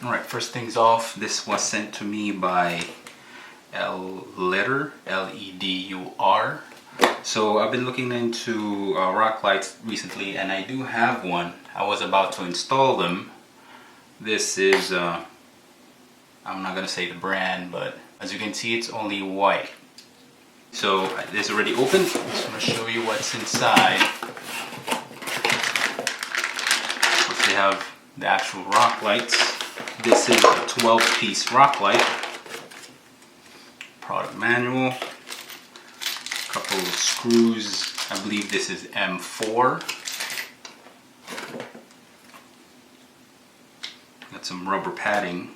Alright, first things off, this was sent to me by LEDUR, L-E-D-U-R. So I've been looking into rock lights recently, and I do have one. I was about to install them. This is, I'm not going to say the brand, but as you can see, it's only white. So this is already open. I'm just going to show you what's inside. First, they have the actual rock lights. This is a 12-piece rock light. Product manual. A couple of screws. I believe this is M4. Got some rubber padding.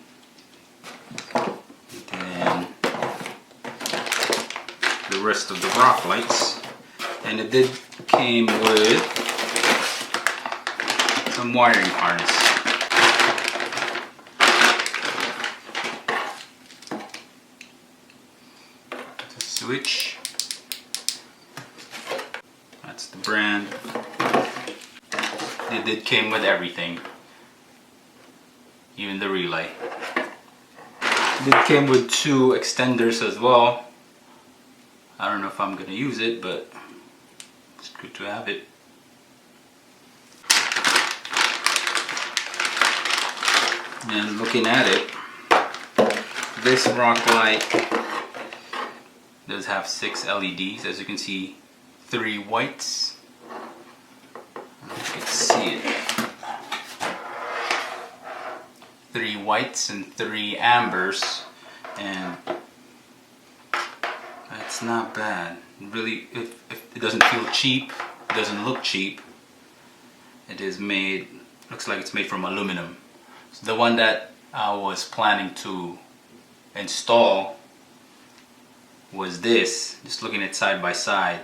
And the rest of the rock lights. And it did came with some wiring harness. Switch. That's the brand. It did came with everything, even the relay. It did came with two extenders as well. I don't know if I'm gonna use it, but it's good to have it. And looking at it, this rock light does have 6 LEDs. As you can see, 3 whites. I don't know if you can see it. 3 whites and 3 ambers, and that's not bad. Really, if it doesn't feel cheap, it doesn't look cheap. It is made, looks like it's made from aluminum. So the one that I was planning to install was this. Just looking at side by side,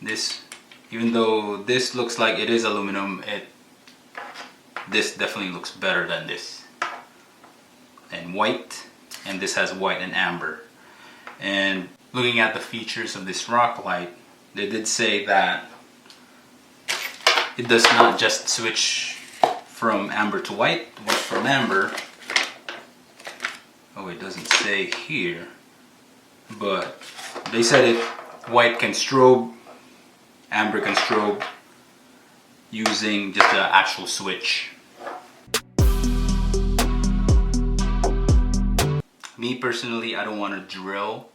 this, even though this looks like it is aluminum, this definitely looks better than this. And white, and this has white and amber. And looking at the features of this rock light, they did say that it does not just switch from amber to white from amber. Oh, it doesn't say here, but they said it white can strobe, amber can strobe using just the actual switch. Me personally, I don't want to drill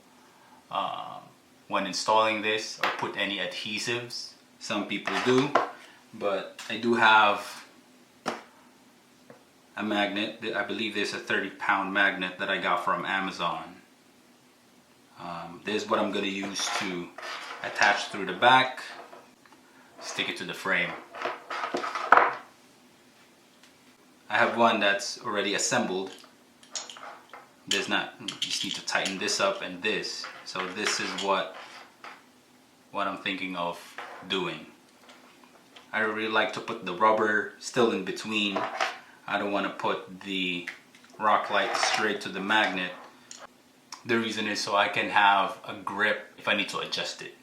when installing this or put any adhesives. Some people do, but I do have a magnet. I believe this is a 30-pound magnet that I got from Amazon. This is what I'm going to use to attach through the back, stick it to the frame. I have one that's already assembled. There's not, you just need to tighten this up and this. So this is what I'm thinking of doing. I really like to put the rubber still in between. I don't want to put the rock light straight to the magnet. The reason is so I can have a grip if I need to adjust it.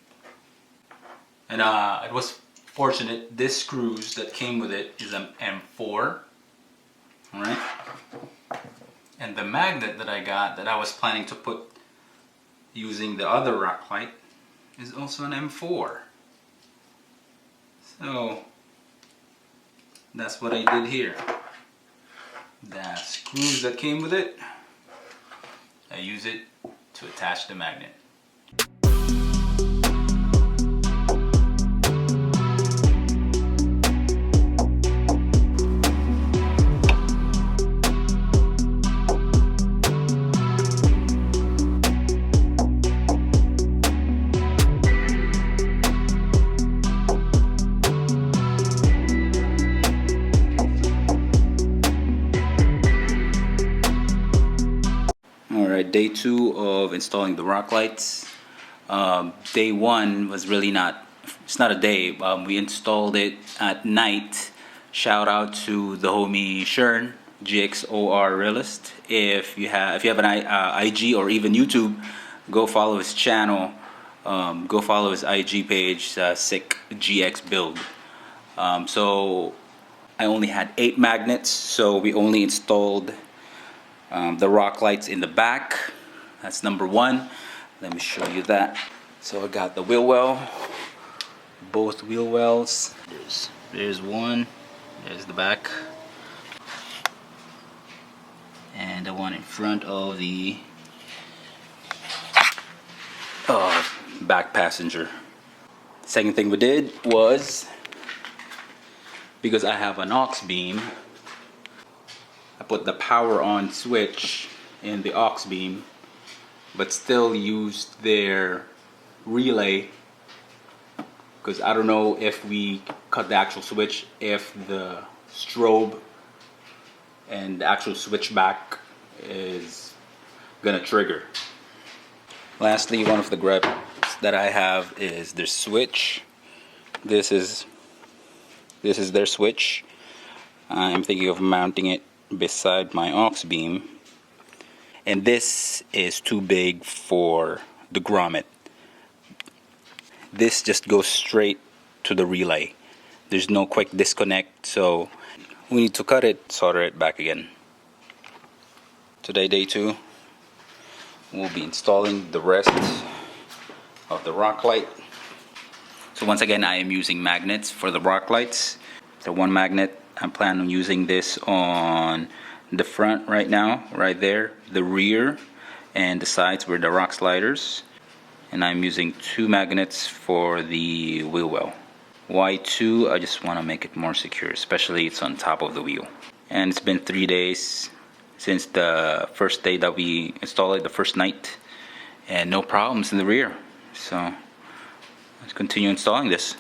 And it was fortunate, this screws that came with it is an M4. Alright? And the magnet that I got, that I was planning to put using the other rock light, is also an M4. So that's what I did here. The screws that came with it, I use it to attach the magnet. Day 2 of installing the rock lights. Day 1 was really not, it's not a day. We installed it at night. Shout out to the homie Shern, GXOREALEST. If you have an IG or even YouTube, go follow his channel. Go follow his IG page, Sick GX Build. So I only had 8 magnets, so we only installed the rock lights in the back. That's number 1. Let me show you that. So I got the wheel well, both wheel wells. There's one, there's the back, and the one in front of the back passenger. Second thing we did was, because I have an aux beam, I put the power on switch in the aux beam, but still used their relay, because I don't know if we cut the actual switch, if the strobe and the actual switchback is gonna trigger. Lastly, one of the gripes that I have is their switch. This is their switch. I'm thinking of mounting it beside my aux beam, and this is too big for the grommet. This just goes straight to the relay. There's no quick disconnect, so we need to cut it, solder it back again. Today, day 2, we'll be installing the rest of the rock light. So once again, I am using magnets for the rock lights. The one magnet, I'm planning on using this on the front right now, right there, the rear, and the sides where the rock sliders. And I'm using 2 magnets for the wheel well. Why 2? I just want to make it more secure, especially it's on top of the wheel. And it's been 3 days since the first day that we installed it, the first night, and no problems in the rear. So let's continue installing this.